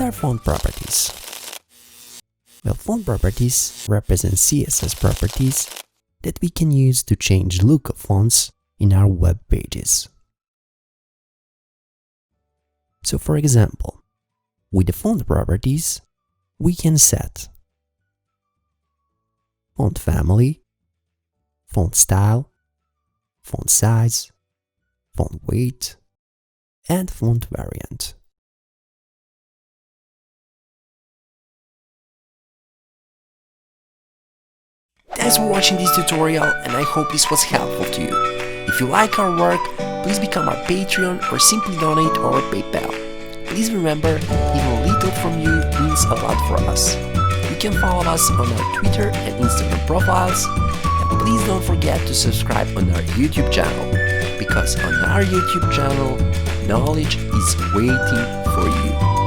are font properties? Well, font properties represent CSS properties that we can use to change the look of fonts in our web pages. So for example, with the font properties, we can set font family, font style, font size, font weight, and font variant. Thanks for watching this tutorial, and I hope this was helpful to you. If you like our work, please become our Patreon or simply donate over PayPal. Please remember, even a little from you means a lot for us. You can follow us on our Twitter and Instagram profiles, and please don't forget to subscribe on our YouTube channel, because on our YouTube channel, knowledge is waiting for you.